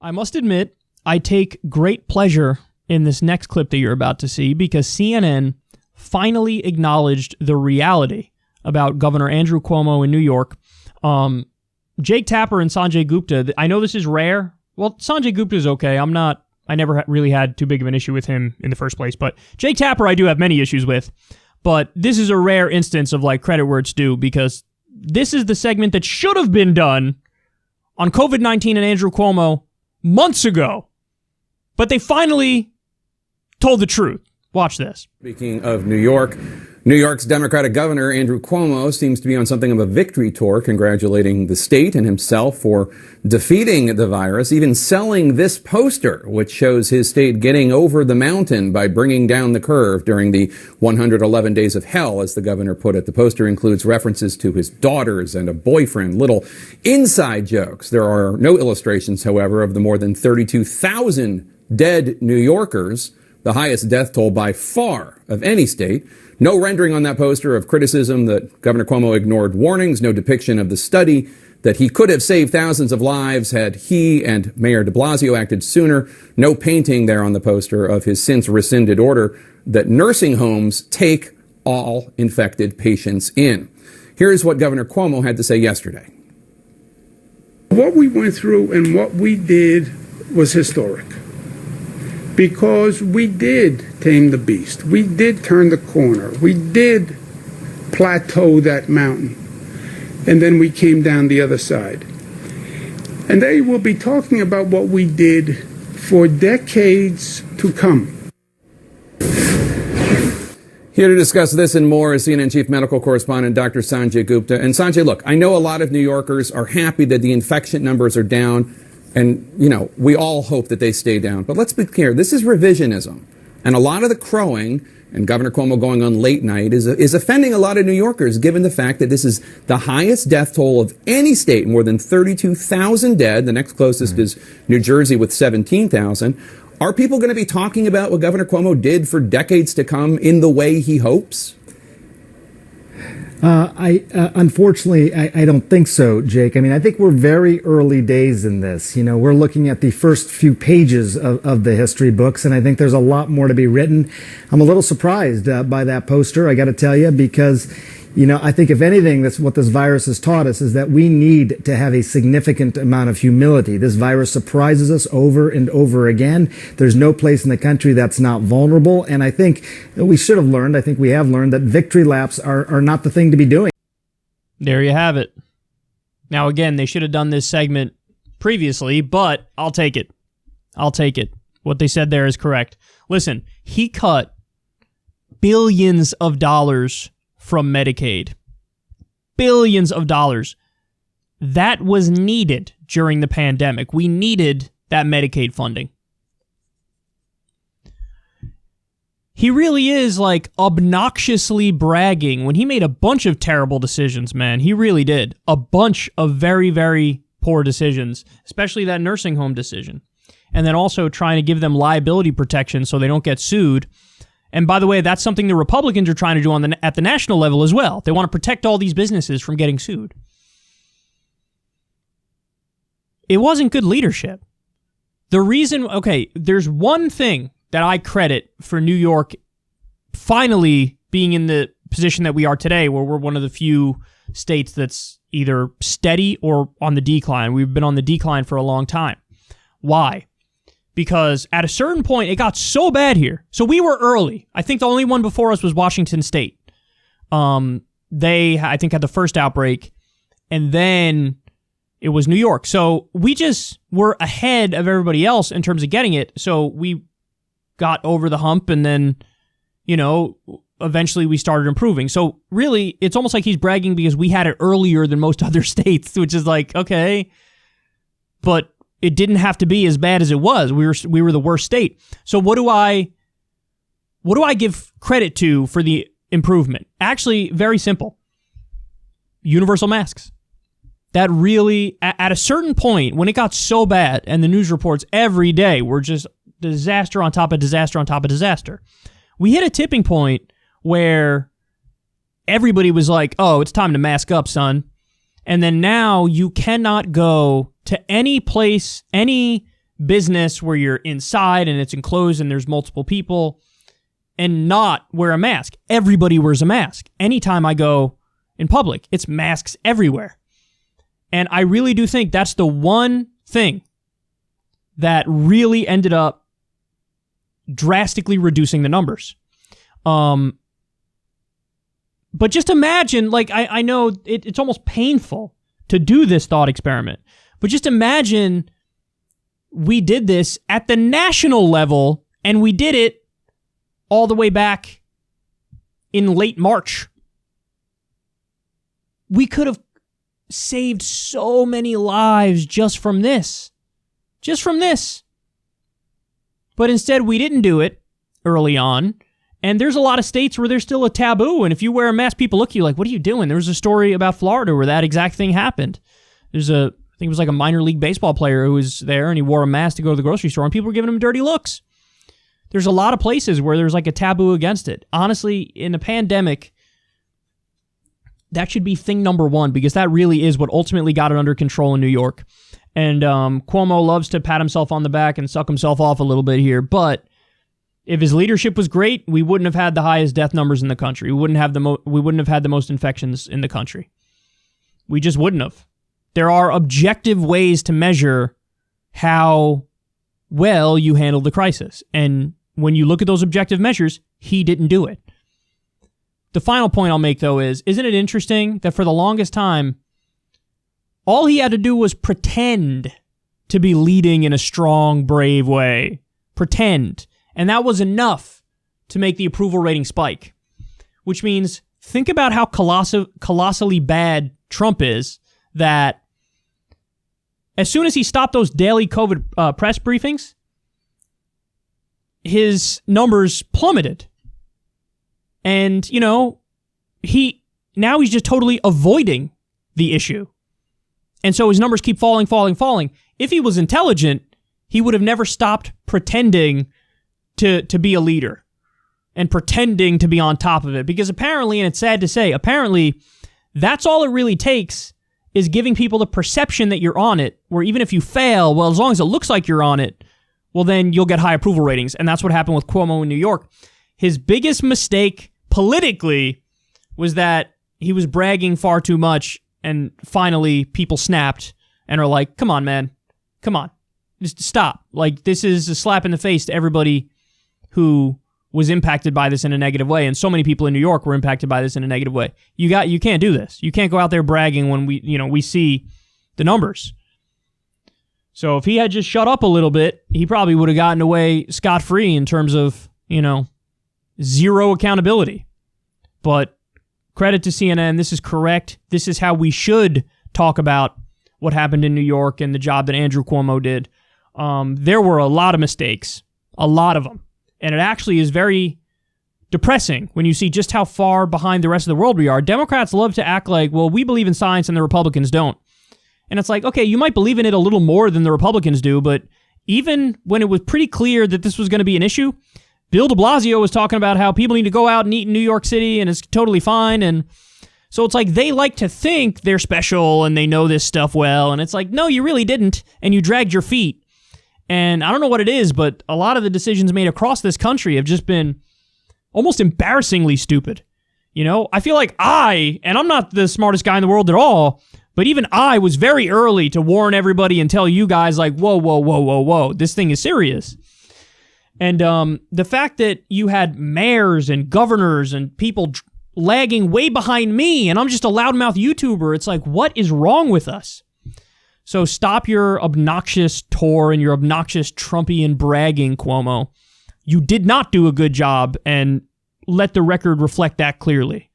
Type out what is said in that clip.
I must admit, I take great pleasure in this next clip that you're about to see because CNN finally acknowledged the reality about Governor Andrew Cuomo in New York. Jake Tapper and Sanjay Gupta, I know this is rare. Well, Sanjay Gupta is okay. I never really had too big of an issue with him in the first place, but Jake Tapper I do have many issues with. But this is a rare instance of like credit where it's due because this is the segment that should have been done on COVID-19 and Andrew Cuomo months ago. But they finally told the truth. Watch this. Speaking of New York, New York's Democratic Governor Andrew Cuomo seems to be on something of a victory tour, congratulating the state and himself for defeating the virus, even selling this poster, which shows his state getting over the mountain by bringing down the curve during the 111 days of hell, as the governor put it. The poster includes references to his daughters and a boyfriend, little inside jokes. There are no illustrations, however, of the more than 32,000 dead New Yorkers, the highest death toll by far of any state. No rendering on that poster of criticism that Governor Cuomo ignored warnings, no depiction of the study that he could have saved thousands of lives had he and Mayor de Blasio acted sooner, no painting there on the poster of his since rescinded order that nursing homes take all infected patients in. Here's what Governor Cuomo had to say yesterday. What we went through and what we did was historic. Because we did tame the beast. We did turn the corner. We did plateau that mountain. And then we came down the other side. And they will be talking about what we did for decades to come. Here to discuss this and more is CNN Chief Medical Correspondent Dr. Sanjay Gupta. And Sanjay, look, I know a lot of New Yorkers are happy that the infection numbers are down. And, you know, we all hope that they stay down. But let's be clear, this is revisionism. And a lot of the crowing and Governor Cuomo going on late night is offending a lot of New Yorkers, given the fact that this is the highest death toll of any state, more than 32,000 dead. The next closest is New Jersey with 17,000. Are people going to be talking about what Governor Cuomo did for decades to come in the way he hopes? Unfortunately, I don't think so, Jake. I mean, I think we're very early days in this. You know, we're looking at the first few pages of the history books, and I think there's a lot more to be written. I'm a little surprised by that poster, I got to tell you, because, you know, I think if anything, that's what this virus has taught us, is that we need to have a significant amount of humility. This virus surprises us over and over again. There's no place in the country that's not vulnerable. And I think we should have learned, I think we have learned, that victory laps are not the thing to be doing. There you have it. Now, again, they should have done this segment previously, but I'll take it. I'll take it. What they said there is correct. Listen, he cut billions of dollars from Medicaid. Billions of dollars. That was needed during the pandemic. We needed that Medicaid funding. He really is like obnoxiously bragging when he made a bunch of terrible decisions, man. He really did. A bunch of very, very poor decisions, especially that nursing home decision. And then also trying to give them liability protection so they don't get sued. And by the way, that's something the Republicans are trying to do at the national level as well. They want to protect all these businesses from getting sued. It wasn't good leadership. The reason, okay, there's one thing that I credit for New York finally being in the position that we are today, where we're one of the few states that's either steady or on the decline. We've been on the decline for a long time. Why? Because at a certain point, it got so bad here. So we were early. I think the only one before us was Washington State. They, I think, had the first outbreak, and then it was New York. So we just were ahead of everybody else in terms of getting it. So we got over the hump, and then, you know, eventually we started improving. So really, it's almost like he's bragging because we had it earlier than most other states, which is like, okay, but it didn't have to be as bad as it was. We were the worst state. So what do I give credit to for the improvement? Actually, very simple. Universal masks. That really, at a certain point, when it got so bad, and the news reports every day were just disaster on top of disaster on top of disaster, we hit a tipping point where everybody was like, oh, it's time to mask up, son. And then now you cannot go to any place, any business where you're inside and it's enclosed and there's multiple people and not wear a mask. Everybody wears a mask. Anytime I go in public, it's masks everywhere. And I really do think that's the one thing that really ended up drastically reducing the numbers. But just imagine, like, I know it's almost painful to do this thought experiment, but just imagine we did this at the national level and we did it all the way back in late March. We could have saved so many lives just from this. Just from this. But instead, we didn't do it early on. And there's a lot of states where there's still a taboo. And if you wear a mask, people look at you like, what are you doing? There was a story about Florida where that exact thing happened. I think it was like a minor league baseball player who was there and he wore a mask to go to the grocery store and people were giving him dirty looks. There's a lot of places where there's like a taboo against it. Honestly, in a pandemic, that should be thing number one because that really is what ultimately got it under control in New York. And Cuomo loves to pat himself on the back and suck himself off a little bit here, but if his leadership was great, we wouldn't have had the highest death numbers in the country. We wouldn't have had the most infections in the country. We just wouldn't have. There are objective ways to measure how well you handled the crisis. And when you look at those objective measures, he didn't do it. The final point I'll make, though, isn't it interesting that for the longest time, all he had to do was pretend to be leading in a strong, brave way. Pretend. And that was enough to make the approval rating spike. Which means, think about how colossally bad Trump is, that as soon as he stopped those daily COVID press briefings, his numbers plummeted. And, he's just totally avoiding the issue. And so his numbers keep falling. If he was intelligent, he would have never stopped pretending to be a leader and pretending to be on top of it. Because apparently, and it's sad to say, apparently that's all it really takes is giving people the perception that you're on it, where even if you fail, well, as long as it looks like you're on it, well, then you'll get high approval ratings. And that's what happened with Cuomo in New York. His biggest mistake politically was that he was bragging far too much, and finally people snapped and are like, come on, man. Come on. Just stop. Like, this is a slap in the face to everybody who was impacted by this in a negative way, and so many people in New York were impacted by this in a negative way. You can't do this. You can't go out there bragging when we see the numbers. So if he had just shut up a little bit, he probably would have gotten away scot-free in terms of, zero accountability. But credit to CNN, this is correct. This is how we should talk about what happened in New York and the job that Andrew Cuomo did. There were a lot of mistakes, a lot of them. And it actually is very depressing when you see just how far behind the rest of the world we are. Democrats love to act like, well, we believe in science and the Republicans don't. And it's like, okay, you might believe in it a little more than the Republicans do, but even when it was pretty clear that this was going to be an issue, Bill de Blasio was talking about how people need to go out and eat in New York City and it's totally fine. And so it's like they like to think they're special and they know this stuff well. And it's like, no, you really didn't. And you dragged your feet. And I don't know what it is, but a lot of the decisions made across this country have just been almost embarrassingly stupid. I feel like and I'm not the smartest guy in the world at all, but even I was very early to warn everybody and tell you guys like, whoa, this thing is serious. And the fact that you had mayors and governors and people lagging way behind me, and I'm just a loudmouth YouTuber, it's like, what is wrong with us? So stop your obnoxious tour and your obnoxious Trumpian bragging, Cuomo. You did not do a good job, and let the record reflect that clearly.